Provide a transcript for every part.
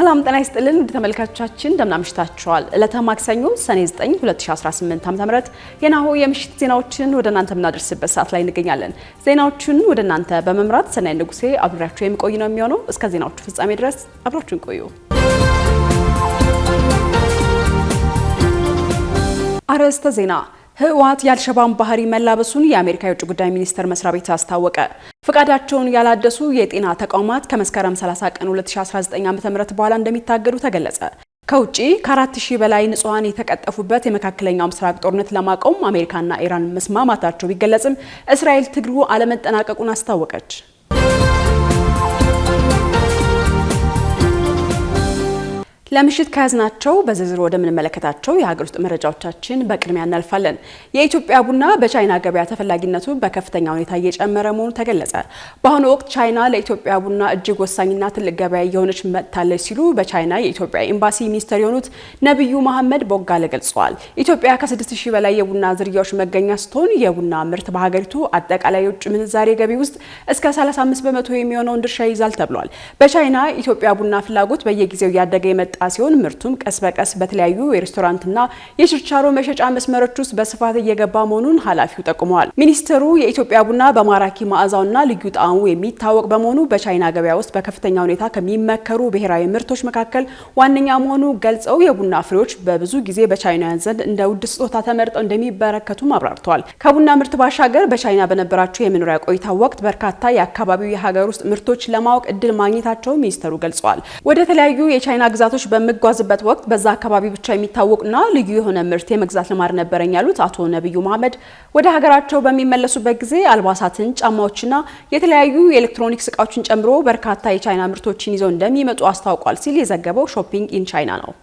ሰላም ጤና ይስጥልን ውድ ተመልካቾቻችን እንደምናምሽታችኋል። ዕለተ ማክሰኞ ሰኔ 9 2018 ዓ.ም የናሁ የምሽት ዜናዎችን ወደ እናንተ የምናደርስበት ሰዓት ላይ እንገኛለን። ዜናዎቹን ወደ እናንተ በመምራት ሰናይ ንጉሴ አብራችሁ የሚቆይ ነው የሚሆነው። እስከ ዜናዎቹ ፍጻሜ ድረስ አብራችሁን ቆዩ። አርዕስተ ዜና ህወሓት የአልሸባብ ባህሪ መላበሱን የአሜሪካ የውጭ ጉዳይ ሚኒስቴር መስሪያ ቤት አስታወቀ። ፍቃዳቸውን ያላደሱ የጤና ተቋማት ከመስከረም 30 ቀን 2019 ዓ.ም በኋላ እንደሚታገዱ ተገለጸ። ከውጪ ከ4000 በላይ ንጹሃን የተቀጠፉበት የመካከለኛው ምስራቅ ጦርነት ለማቆም አሜሪካና ኢራን መስማማታቸው ቢገለጽም እስራኤል ትግሉ አለመጠናቀቁን አስታወቀች። ለምሽት ከያዝናቸው በዝርዝር ወደ ምንመለከታቸው የሀገር ውስጥ መረጃዎቻችን በቅድሚያ እናልፋለን። የኢትዮጵያ ቡና በቻይና ገበያ ተፈላጊነቱ በከፍተኛ ሁኔታ እየጨመረ መሆኑ ተገለጸ። በአሁኑ ወቅት ቻይና ለኢትዮጵያ ቡና እጅግ ወሳኝና ትልቅ ገበያ እየሆነች መጥታለች ሲሉ በቻይና የኢትዮጵያ ኤምባሲ ሚኒስትር የሆኑት ነብዩ መሐመድ ቦጋለ ገልጸዋል። ኢትዮጵያ ከ6000 በላይ የቡና ዝርያዎች መገኛ ስትሆን የቡና ምርት በሀገሪቱ አጠቃላይ የውጭ ምንዛሬ ገቢ ውስጥ እስከ 35 በመቶ የሚሆነውን ድርሻ ይዛል ተብሏል። በቻይና ኢትዮጵያ ቡና ፍላጎት በየጊዜው እያደገ የመጣ ሲሆን ምርቱም ቀስ በቀስ በተለያዩ የሬስቶራንትና የችርቻሮ መሸጫ መስመሮች ውስጥ በስፋት እየገባ መሆኑን ኃላፊው ጠቁመዋል። ሚኒስትሩ የኢትዮጵያ ቡና በማራኪ መዓዛውና ልዩ ጣዕሙ የሚታወቅ በመሆኑ በቻይና ገበያ ውስጥ በከፍተኛ ሁኔታ ከሚመከሩ ብሔራዊ ምርቶች መካከል ዋነኛ መሆኑ ገልጸው የቡና ፍሬዎች በብዙ ጊዜ በቻይናውያን ዘንድ እንደ ውድ ስጦታ ተመርጠው እንደሚበረከቱም አብራርተዋል። ከቡና ምርት ባሻገር በቻይና በነበራቸው የመኖሪያ ቆይታ ወቅት በርካታ የአካባቢው የሀገር ውስጥ ምርቶች ለማወቅ እድል ማግኘታቸው ሚኒስትሩ ገልጸዋል። ወደ ተለያዩ የቻይና ግዛቶች በመጓዝበት ወቅት በዛ አካባቢ ብቻ የሚታወቅና ልዩ የሆነ ምርት የመግዛት ልማድ ነበረኝ ያሉት አቶ ነብዩ መሐመድ ወደ ሀገራቸው በሚመለሱበት ጊዜ አልባሳትን፣ ጫማዎችና የተለያዩ የኤሌክትሮኒክስ እቃዎችን ጨምሮ በርካታ የቻይና ምርቶችን ይዘው እንደሚመጡ አስታውቋል ሲል የዘገበው ሾፒንግ ኢን ቻይና ነው።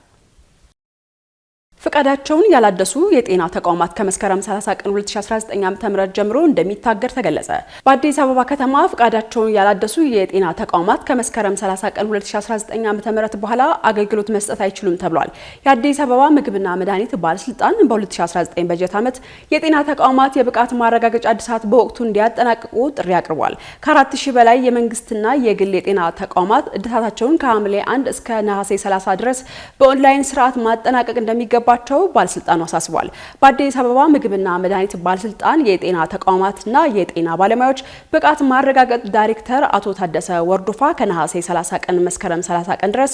ፍቃዳቸውን ያላደሱ የጤና ተቋማት ከመስከረም 30 ቀን 2019 ዓ.ም ጀምሮ እንደሚታገድ ተገለጸ። በአዲስ አበባ ከተማ ፍቃዳቸውን ያላደሱ የጤና ተቋማት ከመስከረም 30 ቀን 2019 ዓ.ም በኋላ አገልግሎት መስጠት አይችሉም ተብሏል። የአዲስ አበባ ምግብና መድኃኒት ባለስልጣን በ2019 በጀት ዓመት የጤና ተቋማት የብቃት ማረጋገጫ እድሳት በወቅቱ እንዲያጠናቅቁ ጥሪ አቅርቧል። ከ4000 በላይ የመንግስትና የግል የጤና ተቋማት እድሳታቸውን ከሐምሌ 1 እስከ ነሐሴ 30 ድረስ በኦንላይን ስርዓት ማጠናቀቅ እንደሚገባ ባለስልጣኑ አሳስቧል። በአዲስ አበባ ምግብና መድኃኒት ባለስልጣን የጤና ተቋማትና የጤና ባለሙያዎች ብቃት ማረጋገጥ ዳይሬክተር አቶ ታደሰ ወርዶፋ ከነሐሴ 30 ቀን መስከረም 30 ቀን ድረስ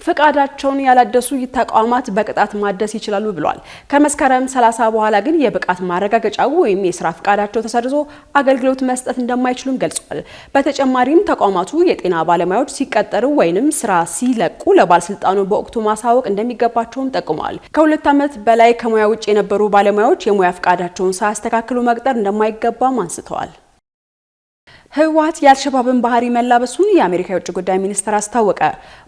ፍቃዳቸውን ያላደሱ ተቋማት በቅጣት ማደስ ይችላሉ ብሏል። ከመስከረም 30 በኋላ ግን የብቃት ማረጋገጫው ወይም የስራ ፍቃዳቸው ተሰርዞ አገልግሎት መስጠት እንደማይችሉም ገልጿል። በተጨማሪም ተቋማቱ የጤና ባለሙያዎች ሲቀጠሩ ወይንም ስራ ሲለቁ ለባለስልጣኑ በወቅቱ ማሳወቅ እንደሚገባቸውም ጠቁመዋል። ከ2 ዓመት በላይ ከሙያ ውጭ የነበሩ ባለሙያዎች የሙያ ፍቃዳቸውን ሳያስተካክሉ መቅጠር እንደማይገባም አንስተዋል። ህወሓት የአልሸባብን ባህሪ መላበሱን የአሜሪካ የውጭ ጉዳይ ሚኒስቴር አስታወቀ።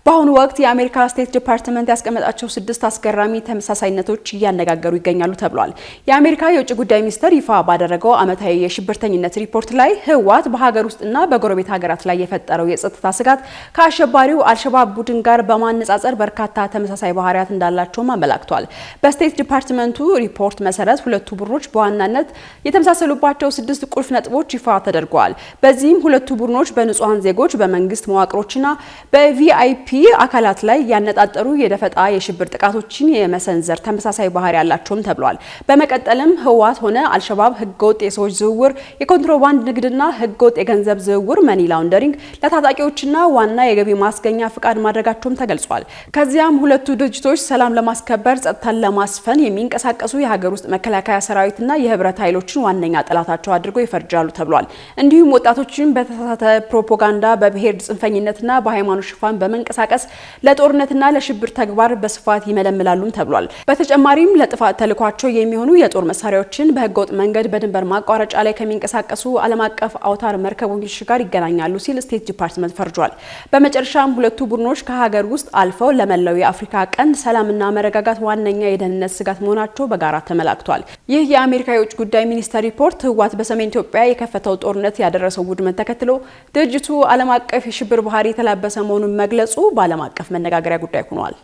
በአሁኑ ወቅት የአሜሪካ ስቴት ዲፓርትመንት ያስቀመጣቸው 6 አስገራሚ ተመሳሳይነቶች እያነጋገሩ ይገኛሉ ተብሏል። የአሜሪካ የውጭ ጉዳይ ሚኒስቴር ይፋ ባደረገው ዓመታዊ የሽብርተኝነት ሪፖርት ላይ ህወሓት በሀገር ውስጥና በጎረቤት ሀገራት ላይ የፈጠረው የጸጥታ ስጋት ከአሸባሪው አልሸባብ ቡድን ጋር በማነጻጸር በርካታ ተመሳሳይ ባህሪያት እንዳላቸውም አመላክቷል። በስቴት ዲፓርትመንቱ ሪፖርት መሰረት ሁለቱ ቡድኖች በዋናነት የተመሳሰሉባቸው 6 ቁልፍ ነጥቦች ይፋ ተደርገዋል። በዚህም ሁለቱ ቡድኖች በንጹሃን ዜጎች፣ በመንግስት መዋቅሮችና በቪአይፒ አካላት ላይ ያነጣጠሩ የደፈጣ የሽብር ጥቃቶችን የመሰንዘር ተመሳሳይ ባህሪ ያላቸውም ተብሏል። በመቀጠልም ህወሓት ሆነ አልሸባብ ህገወጥ የሰዎች ዝውውር፣ የኮንትሮባንድ ንግድና ህገወጥ የገንዘብ ዝውውር መኒ ላውንደሪንግ ለታጣቂዎችና ዋና የገቢ ማስገኛ ፍቃድ ማድረጋቸውም ተገልጿል። ከዚያም ሁለቱ ድርጅቶች ሰላም ለማስከበር፣ ጸጥታን ለማስፈን የሚንቀሳቀሱ የሀገር ውስጥ መከላከያ ሰራዊትና የህብረት ኃይሎችን ዋነኛ ጠላታቸው አድርገው ይፈርጃሉ ተብሏል። እንዲሁም ወጣቶችን በተሳሳተ ፕሮፓጋንዳ በብሔር ጽንፈኝነትና በሃይማኖት ሽፋን በመንቀሳቀስ ለጦርነትና ለሽብር ተግባር በስፋት ይመለምላሉም ተብሏል። በተጨማሪም ለጥፋት ተልኳቸው የሚሆኑ የጦር መሳሪያዎችን በህገወጥ መንገድ በድንበር ማቋረጫ ላይ ከሚንቀሳቀሱ ዓለም አቀፍ አውታር መርከቦች ጋር ይገናኛሉ ሲል ስቴት ዲፓርትመንት ፈርጇል። በመጨረሻም ሁለቱ ቡድኖች ከሀገር ውስጥ አልፈው ለመላው የአፍሪካ ቀንድ ሰላምና መረጋጋት ዋነኛ የደህንነት ስጋት መሆናቸው በጋራ ተመላክቷል። ይህ የአሜሪካ የውጭ ጉዳይ ሚኒስቴር ሪፖርት ህወሓት በሰሜን ኢትዮጵያ የከፈተው ጦርነት ያደረሰው ውድመት ተከትሎ ድርጅቱ ዓለም አቀፍ የሽብር ባህሪ የተላበሰ መሆኑን መግለጹ በዓለም አቀፍ መነጋገሪያ ጉዳይ ሆኗል።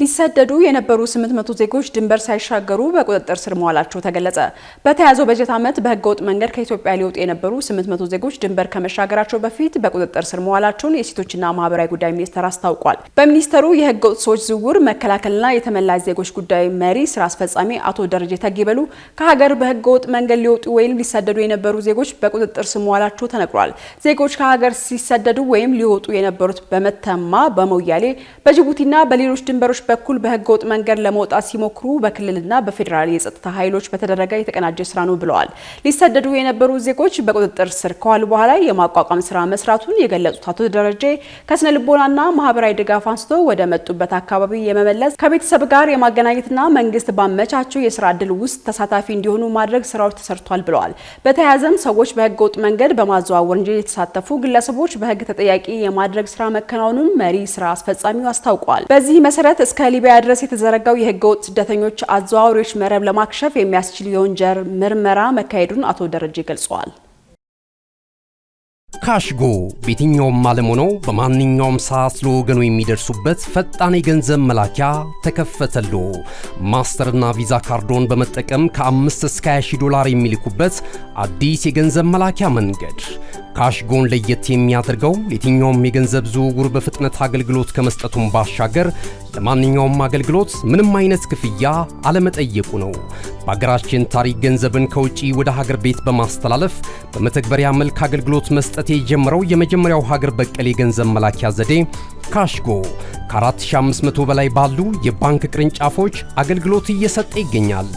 ሊሰደዱ የነበሩ 800 ዜጎች ድንበር ሳይሻገሩ በቁጥጥር ስር መዋላቸው ተገለጸ። በተያዘው በጀት ዓመት በህገወጥ መንገድ ከኢትዮጵያ ሊወጡ የነበሩ 800 ዜጎች ድንበር ከመሻገራቸው በፊት በቁጥጥር ስር መዋላቸውን የሴቶችና ማህበራዊ ጉዳይ ሚኒስቴር አስታውቋል። በሚኒስቴሩ የህገወጥ ሰዎች ዝውውር መከላከልና የተመላሽ ዜጎች ጉዳይ መሪ ስራ አስፈጻሚ አቶ ደረጀ ተጊበሉ ከሀገር በህገወጥ መንገድ ሊወጡ ወይም ሊሰደዱ የነበሩ ዜጎች በቁጥጥር ስር መዋላቸው ተነግሯል። ዜጎች ከሀገር ሲሰደዱ ወይም ሊወጡ የነበሩት በመተማ፣ በሞያሌ፣ በጅቡቲና በሌሎች ድንበሮች በኩል በህገወጥ መንገድ ለመውጣት ሲሞክሩ በክልልና በፌዴራል የጸጥታ ኃይሎች በተደረገ የተቀናጀ ስራ ነው ብለዋል። ሊሰደዱ የነበሩ ዜጎች በቁጥጥር ስር ከዋሉ በኋላ የማቋቋም ስራ መስራቱን የገለጹት አቶ ደረጀ ከስነ ልቦናና ማህበራዊ ድጋፍ አንስቶ ወደ መጡበት አካባቢ የመመለስ ከቤተሰብ ጋር የማገናኘትና መንግስት ባመቻቸው የስራ እድል ውስጥ ተሳታፊ እንዲሆኑ ማድረግ ስራዎች ተሰርቷል ብለዋል። በተያያዘም ሰዎች በህገወጥ መንገድ በማዘዋወር ወንጀል የተሳተፉ ግለሰቦች በህግ ተጠያቂ የማድረግ ስራ መከናወኑን መሪ ስራ አስፈጻሚው አስታውቋል። በዚህ መሰረት እስከ ሊቢያ ድረስ የተዘረጋው የህገወጥ ስደተኞች አዘዋዋሪዎች መረብ ለማክሸፍ የሚያስችል የወንጀል ምርመራ መካሄዱን አቶ ደረጀ ገልጸዋል። ካሽጎ በየትኛውም ዓለም ሆነው በማንኛውም ሰዓት ለወገኑ የሚደርሱበት ፈጣን የገንዘብ መላኪያ ተከፈተሎ። ማስተርና ቪዛ ካርዶን በመጠቀም ከ5 እስከ 20 ዶላር የሚልኩበት አዲስ የገንዘብ መላኪያ መንገድ። ካሽጎን ለየት የሚያደርገው የትኛውም የገንዘብ ዝውውር በፍጥነት አገልግሎት ከመስጠቱም ባሻገር ለማንኛውም አገልግሎት ምንም አይነት ክፍያ አለመጠየቁ ነው። በሀገራችን ታሪክ ገንዘብን ከውጪ ወደ ሀገር ቤት በማስተላለፍ በመተግበሪያ መልክ አገልግሎት መስጠት የጀመረው የመጀመሪያው ሀገር በቀል የገንዘብ መላኪያ ዘዴ ካሽጎ ከ4500 በላይ ባሉ የባንክ ቅርንጫፎች አገልግሎት እየሰጠ ይገኛል።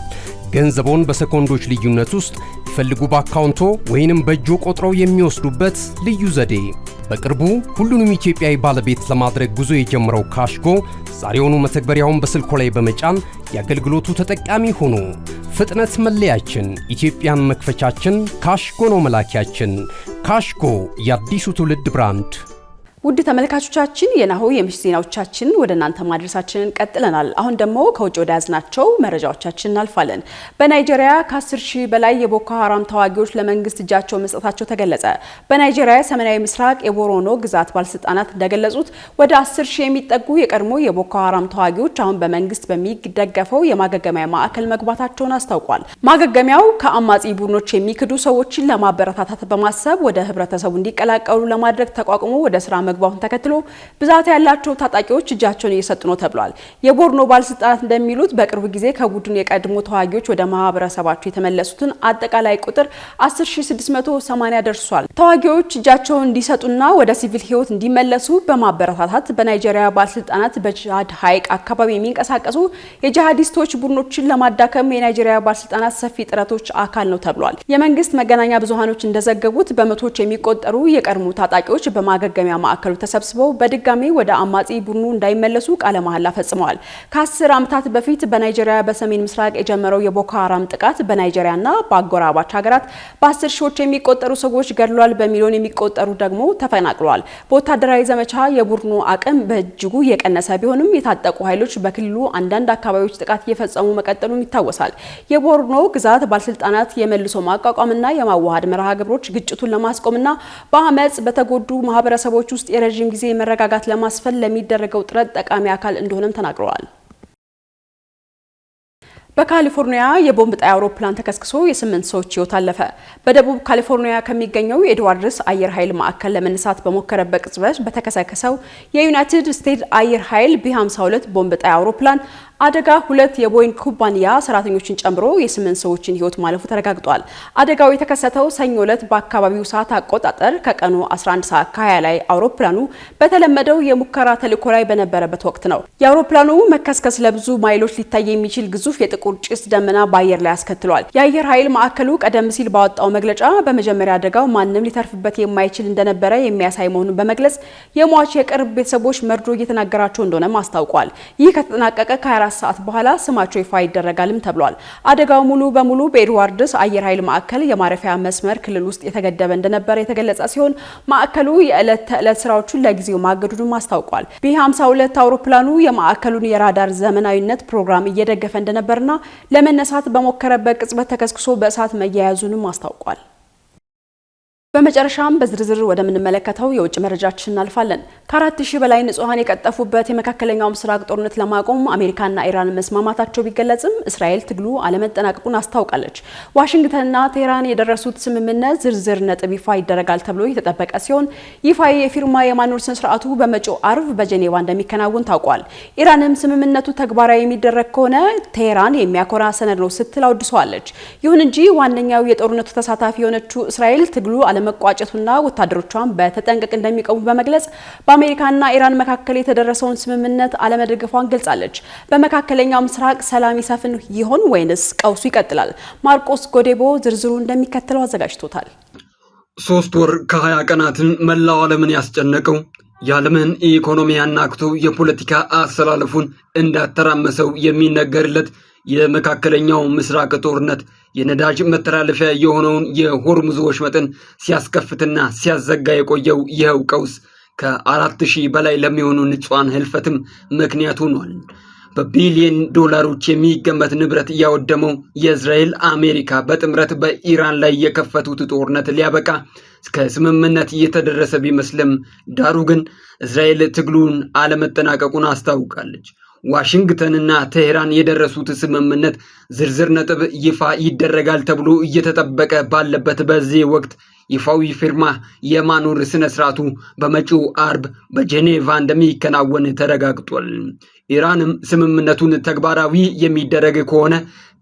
ገንዘቦን በሰኮንዶች ልዩነት ውስጥ ይፈልጉ በአካውንቶ ወይንም በእጆ ቆጥረው የሚወስዱበት ልዩ ዘዴ። በቅርቡ ሁሉንም ኢትዮጵያዊ ባለቤት ለማድረግ ጉዞ የጀመረው ካሽጎ ዛሬውኑ መተግበሪያውን በስልኮ ላይ በመጫን የአገልግሎቱ ተጠቃሚ ሆኑ። ፍጥነት መለያችን፣ ኢትዮጵያን መክፈቻችን፣ ካሽጎ ነው መላኪያችን። ካሽጎ የአዲሱ ትውልድ ብራንድ። ውድ ተመልካቾቻችን የናሁ የምሽት ዜናዎቻችን ወደ እናንተ ማድረሳችንን ቀጥለናል። አሁን ደግሞ ከውጭ ወደ ያዝናቸው መረጃዎቻችን እናልፋለን። በናይጄሪያ ከ10,000 በላይ የቦኮ ሀራም ተዋጊዎች ለመንግስት እጃቸው መስጠታቸው ተገለጸ። በናይጄሪያ ሰሜናዊ ምስራቅ የቦሮኖ ግዛት ባለስልጣናት እንደገለጹት ወደ 10,000 የሚጠጉ የቀድሞ የቦኮ ሀራም ተዋጊዎች አሁን በመንግስት በሚደገፈው የማገገሚያ ማዕከል መግባታቸውን አስታውቋል። ማገገሚያው ከአማጺ ቡድኖች የሚክዱ ሰዎችን ለማበረታታት በማሰብ ወደ ህብረተሰቡ እንዲቀላቀሉ ለማድረግ ተቋቁሞ ወደ ስራ መግባቱን ተከትሎ ብዛት ያላቸው ታጣቂዎች እጃቸውን እየሰጡ ነው ተብሏል። የቦርኖ ባለስልጣናት እንደሚሉት በቅርቡ ጊዜ ከቡድኑ የቀድሞ ተዋጊዎች ወደ ማህበረሰባቸው የተመለሱትን አጠቃላይ ቁጥር 10,680 ደርሷል። ተዋጊዎች እጃቸውን እንዲሰጡና ወደ ሲቪል ህይወት እንዲመለሱ በማበረታታት በናይጄሪያ ባለስልጣናት በጃድ ሐይቅ አካባቢ የሚንቀሳቀሱ የጂሃዲስቶች ቡድኖችን ለማዳከም የናይጄሪያ ባለስልጣናት ሰፊ ጥረቶች አካል ነው ተብሏል። የመንግስት መገናኛ ብዙሃኖች እንደዘገቡት በመቶዎች የሚቆጠሩ የቀድሞ ታጣቂዎች በማገገሚያ ማዕከሉ ተሰብስበው በድጋሚ ወደ አማጺ ቡድኑ እንዳይመለሱ ቃለ መሐላ ፈጽመዋል። ከ10 ዓመታት በፊት በናይጄሪያ በሰሜን ምስራቅ የጀመረው የቦኮ ሀራም ጥቃት በናይጄሪያና በአጎራባች ሀገራት በ10 ሺዎች የሚቆጠሩ ሰዎች ገድሏል፣ በሚሊዮን የሚቆጠሩ ደግሞ ተፈናቅለዋል። በወታደራዊ ዘመቻ የቡድኑ አቅም በእጅጉ የቀነሰ ቢሆንም የታጠቁ ኃይሎች በክልሉ አንዳንድ አካባቢዎች ጥቃት እየፈጸሙ መቀጠሉም ይታወሳል። የቦርኖ ግዛት ባለስልጣናት የመልሶ ማቋቋምና የማዋሃድ መርሃ ግብሮች ግጭቱን ለማስቆምና በአመጽ በተጎዱ ማህበረሰቦች ውስጥ የረጅም ጊዜ መረጋጋት ለማስፈን ለሚደረገው ጥረት ጠቃሚ አካል እንደሆነም ተናግረዋል። በካሊፎርኒያ የቦምብ ጣይ አውሮፕላን ተከስክሶ የ8 ሰዎች ህይወት አለፈ። በደቡብ ካሊፎርኒያ ከሚገኘው የኤድዋርድስ አየር ኃይል ማዕከል ለመነሳት በሞከረበት ቅጽበት በተከሰከሰው የዩናይትድ ስቴትስ አየር ኃይል ቢ52 ቦምብ ጣይ አውሮፕላን አደጋ 2 የቦይንግ ኩባንያ ሰራተኞችን ጨምሮ የ8 ሰዎችን ህይወት ማለፉ ተረጋግጧል። አደጋው የተከሰተው ሰኞ ዕለት በአካባቢው ሰዓት አቆጣጠር ከቀኑ 11 ሰዓት ከ20 ላይ አውሮፕላኑ በተለመደው የሙከራ ተልዕኮ ላይ በነበረበት ወቅት ነው። የአውሮፕላኑ መከስከስ ለብዙ ማይሎች ሊታይ የሚችል ግዙፍ የጥቁር ጭስ ደመና በአየር ላይ አስከትሏል። የአየር ኃይል ማዕከሉ ቀደም ሲል ባወጣው መግለጫ በመጀመሪያ አደጋው ማንም ሊተርፍበት የማይችል እንደነበረ የሚያሳይ መሆኑን በመግለጽ የሟች የቅርብ ቤተሰቦች መርዶ እየተናገራቸው እንደሆነም አስታውቋል። ይህ ከተጠናቀቀ ከ24 ሰዓት በኋላ ስማቸው ይፋ ይደረጋልም ተብሏል። አደጋው ሙሉ በሙሉ በኤድዋርድስ አየር ኃይል ማዕከል የማረፊያ መስመር ክልል ውስጥ የተገደበ እንደነበረ የተገለጸ ሲሆን ማዕከሉ የዕለት ተዕለት ስራዎቹን ለጊዜው ማገዱንም አስታውቋል። ቢ52 አውሮፕላኑ የማዕከሉን የራዳር ዘመናዊነት ፕሮግራም እየደገፈ እንደነበርና ለመነሳት በሞከረበት ቅጽበት ተከስክሶ በእሳት መያያዙንም አስታውቋል። በመጨረሻም በዝርዝር ወደምንመለከተው የውጭ መረጃችን እናልፋለን። ከ4000 በላይ ንጹሃን የቀጠፉበት የመካከለኛው ምስራቅ ጦርነት ለማቆም አሜሪካና ኢራን መስማማታቸው ቢገለጽም እስራኤል ትግሉ አለመጠናቀቁን አስታውቃለች። ዋሽንግተንና ቴህራን የደረሱት ስምምነት ዝርዝር ነጥብ ይፋ ይደረጋል ተብሎ የተጠበቀ ሲሆን ይፋዊ የፊርማ የማኖር ስነ ስርዓቱ በመጪው አርብ በጄኔቫ እንደሚከናወን ታውቋል። ኢራንም ስምምነቱ ተግባራዊ የሚደረግ ከሆነ ቴህራን የሚያኮራ ሰነድ ነው ስትል አወድሰዋለች። ይሁን እንጂ ዋነኛው የጦርነቱ ተሳታፊ የሆነችው እስራኤል ትግሉ መቋጨቱና ወታደሮቿን በተጠንቀቅ እንደሚቆሙ በመግለጽ በአሜሪካና ኢራን መካከል የተደረሰውን ስምምነት አለመደገፏን ገልጻለች። በመካከለኛው ምስራቅ ሰላም ይሰፍን ይሆን ወይንስ ቀውሱ ይቀጥላል? ማርቆስ ጎዴቦ ዝርዝሩ እንደሚከተለው አዘጋጅቶታል። 3 ወር ከ20 ቀናትን መላው ዓለምን ያስጨነቀው የዓለምን ኢኮኖሚ ያናግቶ የፖለቲካ አሰላለፉን እንዳተራመሰው የሚነገርለት የመካከለኛው ምስራቅ ጦርነት የነዳጅ መተላለፊያ የሆነውን የሆርሙዝ ወሽመጥን ሲያስከፍትና ሲያዘጋ የቆየው ይኸው ቀውስ ከ4000 በላይ ለሚሆኑ ንጹሃን ህልፈትም ምክንያት ሆኗል። በቢሊየን ዶላሮች የሚገመት ንብረት ያወደመው የእስራኤል አሜሪካ በጥምረት በኢራን ላይ የከፈቱት ጦርነት ሊያበቃ እስከ ስምምነት እየተደረሰ ቢመስልም ዳሩ ግን እስራኤል ትግሉን አለመጠናቀቁን አስታውቃለች። ዋሽንግተንና ቴህራን የደረሱት ስምምነት ዝርዝር ነጥብ ይፋ ይደረጋል ተብሎ እየተጠበቀ ባለበት በዚህ ወቅት ይፋዊ ፊርማ የማኖር ስነ ስርዓቱ በመጪው አርብ በጄኔቫ እንደሚከናወን ተረጋግጧል። ኢራንም ስምምነቱን ተግባራዊ የሚደረግ ከሆነ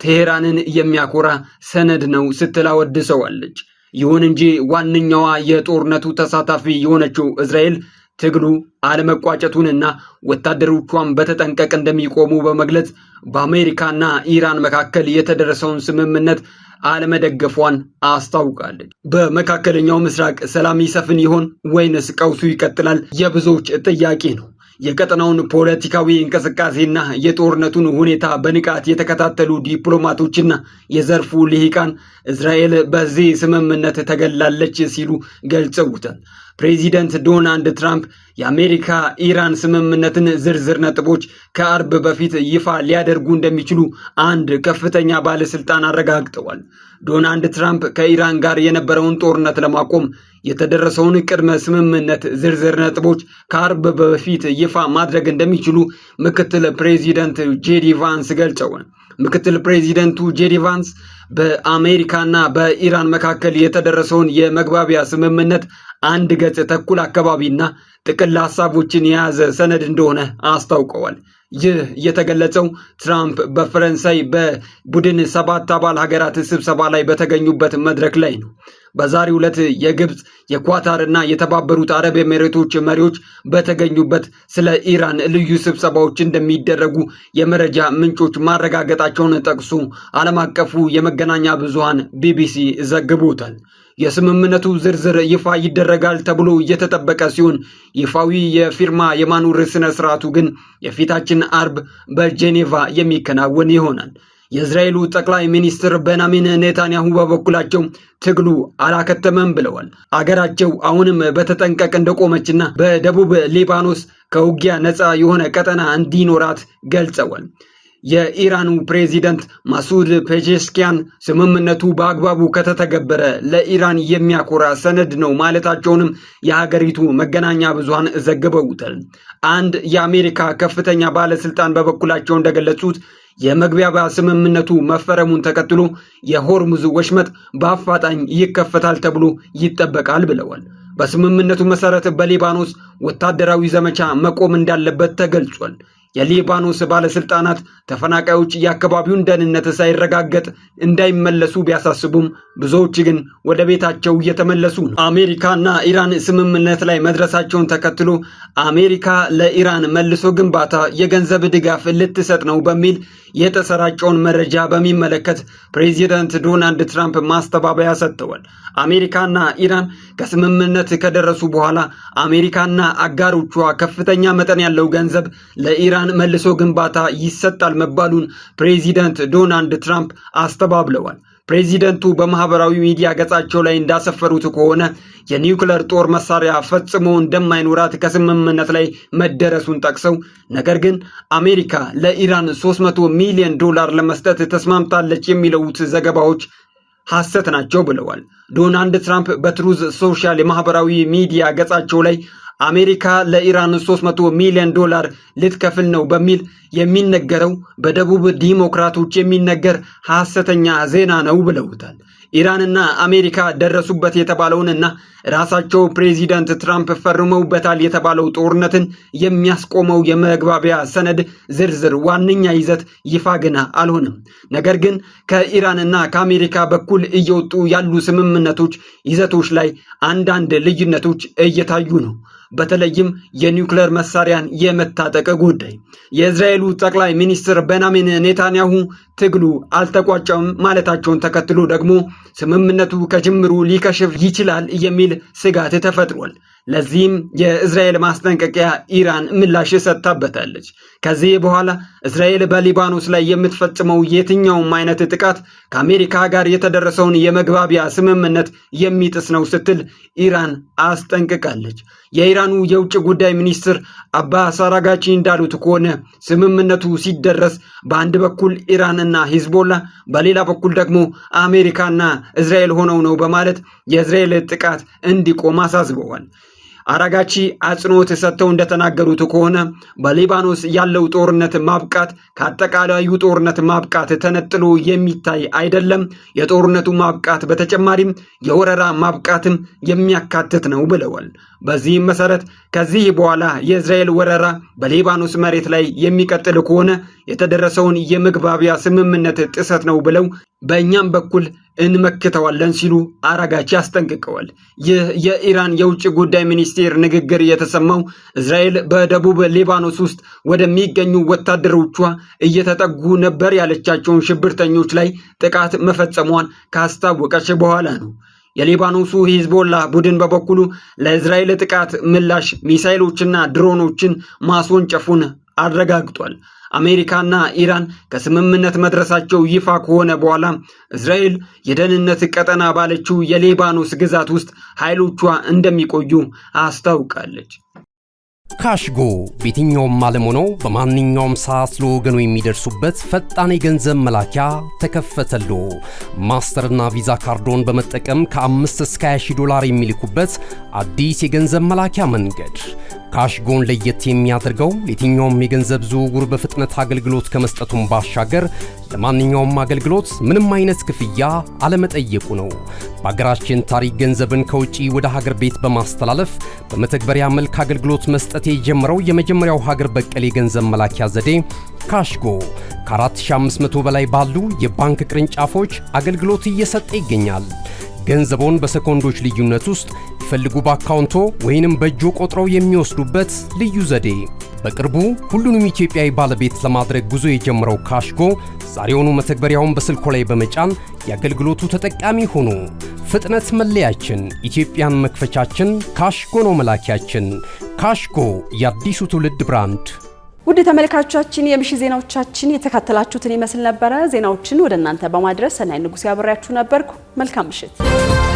ቴህራንን የሚያኮራ ሰነድ ነው ስትል አወድሰዋለች። ይሁን እንጂ ዋነኛዋ የጦርነቱ ተሳታፊ የሆነችው እስራኤል ትግሉ አለመቋጨቱንና ወታደሮቿን በተጠንቀቅ እንደሚቆሙ በመግለጽ በአሜሪካና ኢራን መካከል የተደረሰውን ስምምነት አለመደገፏን አስታውቃለች። በመካከለኛው ምስራቅ ሰላም ይሰፍን ይሆን ወይንስ ቀውሱ ይቀጥላል? የብዙዎች ጥያቄ ነው። የቀጠናውን ፖለቲካዊ እንቅስቃሴና የጦርነቱን ሁኔታ በንቃት የተከታተሉ ዲፕሎማቶችና የዘርፉ ልሂቃን እስራኤል በዚህ ስምምነት ተገላለች ሲሉ ገልጸውታል። ፕሬዚደንት ዶናልድ ትራምፕ የአሜሪካ ኢራን ስምምነትን ዝርዝር ነጥቦች ከአርብ በፊት ይፋ ሊያደርጉ እንደሚችሉ አንድ ከፍተኛ ባለስልጣን አረጋግጠዋል። ዶናልድ ትራምፕ ከኢራን ጋር የነበረውን ጦርነት ለማቆም የተደረሰውን ቅድመ ስምምነት ዝርዝር ነጥቦች ከአርብ በፊት ይፋ ማድረግ እንደሚችሉ ምክትል ፕሬዚደንት ጄዲ ቫንስ ገልጸዋል። ምክትል ፕሬዚደንቱ ጄዲ ቫንስ በአሜሪካና በኢራን መካከል የተደረሰውን የመግባቢያ ስምምነት አንድ ገጽ ተኩል አካባቢና ጥቅል ሐሳቦችን የያዘ ሰነድ እንደሆነ አስታውቀዋል። ይህ የተገለጸው ትራምፕ በፈረንሳይ በቡድን 7 አባል ሀገራት ስብሰባ ላይ በተገኙበት መድረክ ላይ ነው። በዛሬው ዕለት የግብጽ፣ የኳታርና የተባበሩት አረብ ኤሚሬቶች መሪዎች በተገኙበት ስለ ኢራን ልዩ ስብሰባዎች እንደሚደረጉ የመረጃ ምንጮች ማረጋገጣቸውን ጠቅሶ ዓለም አቀፉ የመገናኛ ብዙሃን ቢቢሲ ዘግቦታል። የስምምነቱ ዝርዝር ይፋ ይደረጋል ተብሎ እየተጠበቀ ሲሆን ይፋዊ የፊርማ የማኖር ስነ ስርዓቱ ግን የፊታችን አርብ በጄኔቫ የሚከናወን ይሆናል። የእስራኤሉ ጠቅላይ ሚኒስትር ቤንያሚን ኔታንያሁ በበኩላቸው ትግሉ አላከተመም ብለዋል። አገራቸው አሁንም በተጠንቀቅ እንደቆመችና በደቡብ ሊባኖስ ከውጊያ ነፃ የሆነ ቀጠና እንዲኖራት ገልጸዋል። የኢራኑ ፕሬዚደንት ማሱድ ፔዜሽኪያን ስምምነቱ በአግባቡ ከተተገበረ ለኢራን የሚያኮራ ሰነድ ነው ማለታቸውንም የሀገሪቱ መገናኛ ብዙሃን ዘግበውታል። አንድ የአሜሪካ ከፍተኛ ባለስልጣን በበኩላቸው እንደገለጹት የመግባቢያ ስምምነቱ መፈረሙን ተከትሎ የሆርሙዝ ወሽመጥ በአፋጣኝ ይከፈታል ተብሎ ይጠበቃል ብለዋል። በስምምነቱ መሰረት በሊባኖስ ወታደራዊ ዘመቻ መቆም እንዳለበት ተገልጿል። የሊባኖስ ባለስልጣናት ተፈናቃዮች የአካባቢውን ደህንነት ሳይረጋገጥ እንዳይመለሱ ቢያሳስቡም ብዙዎች ግን ወደ ቤታቸው እየተመለሱ ነው። አሜሪካና ኢራን ስምምነት ላይ መድረሳቸውን ተከትሎ አሜሪካ ለኢራን መልሶ ግንባታ የገንዘብ ድጋፍ ልትሰጥ ነው በሚል የተሰራጨውን መረጃ በሚመለከት ፕሬዚደንት ዶናልድ ትራምፕ ማስተባበያ ሰጥተዋል። አሜሪካና ኢራን ከስምምነት ከደረሱ በኋላ አሜሪካና አጋሮቿ ከፍተኛ መጠን ያለው ገንዘብ ለኢራን መልሶ ግንባታ ይሰጣል መባሉን ፕሬዚደንት ዶናልድ ትራምፕ አስተባብለዋል። ፕሬዚደንቱ በማህበራዊ ሚዲያ ገጻቸው ላይ እንዳሰፈሩት ከሆነ የኒውክሌር ጦር መሳሪያ ፈጽሞ እንደማይኖራት ከስምምነት ላይ መደረሱን ጠቅሰው ነገር ግን አሜሪካ ለኢራን $300 ሚሊዮን ለመስጠት ተስማምታለች የሚሉት ዘገባዎች ሐሰት ናቸው ብለዋል። ዶናልድ ትራምፕ በትሩዝ ሶሻል የማህበራዊ ሚዲያ ገጻቸው ላይ አሜሪካ ለኢራን $300 ሚሊዮን ልትከፍል ነው በሚል የሚነገረው በደቡብ ዲሞክራቶች የሚነገር ሐሰተኛ ዜና ነው ብለውታል። ኢራንና አሜሪካ ደረሱበት የተባለውንና ራሳቸው ፕሬዚዳንት ትራምፕ ፈርመውበታል የተባለው ጦርነትን የሚያስቆመው የመግባቢያ ሰነድ ዝርዝር ዋነኛ ይዘት ይፋ ገና አልሆነም። ነገር ግን ከኢራንና ከአሜሪካ በኩል እየወጡ ያሉ ስምምነቶች ይዘቶች ላይ አንዳንድ ልዩነቶች እየታዩ ነው። በተለይም የኒውክሌር መሳሪያን የመታጠቅ ጉዳይ። የእስራኤሉ ጠቅላይ ሚኒስትር ቤንያሚን ኔታንያሁ ትግሉ አልተቋጨም ማለታቸውን ተከትሎ ደግሞ ስምምነቱ ከጅምሩ ሊከሽፍ ይችላል የሚል ስጋት ተፈጥሯል። ለዚህም የእስራኤል ማስጠንቀቂያ ኢራን ምላሽ ሰጥታበታለች። ከዚህ በኋላ እስራኤል በሊባኖስ ላይ የምትፈጽመው የትኛውም አይነት ጥቃት ከአሜሪካ ጋር የተደረሰውን የመግባቢያ ስምምነት የሚጥስ ነው ስትል ኢራን አስጠንቅቃለች። የኢራኑ የውጭ ጉዳይ ሚኒስትር አባስ አራጋቺ እንዳሉት ከሆነ ስምምነቱ ሲደረስ በአንድ በኩል ኢራንና ሂዝቦላ በሌላ በኩል ደግሞ አሜሪካና እስራኤል ሆነው ነው በማለት የእስራኤል ጥቃት እንዲቆም አሳስበዋል። አራጋቺ አጽንኦት ሰጥተው እንደተናገሩት ከሆነ በሊባኖስ ያለው ጦርነት ማብቃት ከአጠቃላዩ ጦርነት ማብቃት ተነጥሎ የሚታይ አይደለም። የጦርነቱ ማብቃት በተጨማሪም የወረራ ማብቃትም የሚያካትት ነው ብለዋል። በዚህም መሰረት ከዚህ በኋላ የእስራኤል ወረራ በሊባኖስ መሬት ላይ የሚቀጥል ከሆነ የተደረሰውን የመግባቢያ ስምምነት ጥሰት ነው ብለው በእኛም በኩል እንመክተዋለን ሲሉ አራጋቺ አስጠንቅቀዋል። ይህ የኢራን የውጭ ጉዳይ ሚኒስቴር ንግግር የተሰማው እስራኤል በደቡብ ሊባኖስ ውስጥ ወደሚገኙ ወታደሮቿ እየተጠጉ ነበር ያለቻቸውን ሽብርተኞች ላይ ጥቃት መፈጸሟን ካስታወቀች በኋላ ነው። የሊባኖሱ ሂዝቦላ ቡድን በበኩሉ ለእስራኤል ጥቃት ምላሽ ሚሳኤሎችና ድሮኖችን ማስወንጨፉን አረጋግጧል። አሜሪካና ኢራን ከስምምነት መድረሳቸው ይፋ ከሆነ በኋላ እስራኤል የደህንነት ቀጠና ባለችው የሊባኖስ ግዛት ውስጥ ኃይሎቿ እንደሚቆዩ አስታውቃለች። ካሽጎ በየትኛውም ዓለም ሆነው በማንኛውም ሰዓት ለወገኑ የሚደርሱበት ፈጣን የገንዘብ መላኪያ ተከፈተሎ። ማስተርና ቪዛ ካርዶን በመጠቀም ከ5 እስከ $20 የሚልኩበት አዲስ የገንዘብ መላኪያ መንገድ። ካሽጎን ለየት የሚያደርገው የትኛውም የገንዘብ ዝውውር በፍጥነት አገልግሎት ከመስጠቱም ባሻገር ለማንኛውም አገልግሎት ምንም አይነት ክፍያ አለመጠየቁ ነው። በአገራችን ታሪክ ገንዘብን ከውጪ ወደ ሀገር ቤት በማስተላለፍ በመተግበሪያ መልክ አገልግሎት መስጠት የጀመረው የመጀመሪያው ሀገር በቀል የገንዘብ መላኪያ ዘዴ ካሽጎ ከ4500 በላይ ባሉ የባንክ ቅርንጫፎች አገልግሎት እየሰጠ ይገኛል። ገንዘቦን በሰኮንዶች ልዩነት ውስጥ ይፈልጉ በአካውንቶ ወይንም በእጆ ቆጥረው የሚወስዱበት ልዩ ዘዴ። በቅርቡ ሁሉንም ኢትዮጵያዊ ባለቤት ለማድረግ ጉዞ የጀመረው ካሽጎ ዛሬውኑ መተግበሪያውን በስልኮ ላይ በመጫን የአገልግሎቱ ተጠቃሚ ሆኑ። ፍጥነት መለያችን፣ ኢትዮጵያን መክፈቻችን፣ ካሽጎ ነው መላኪያችን። ካሽጎ የአዲሱ ትውልድ ብራንድ። ውድ ተመልካቾቻችን የምሽት ዜናዎቻችን የተከታተላችሁትን ይመስል ነበረ። ዜናዎችን ወደ እናንተ በማድረስ ሰናይ ንጉስ ያበራችሁ ነበርኩ። መልካም ምሽት።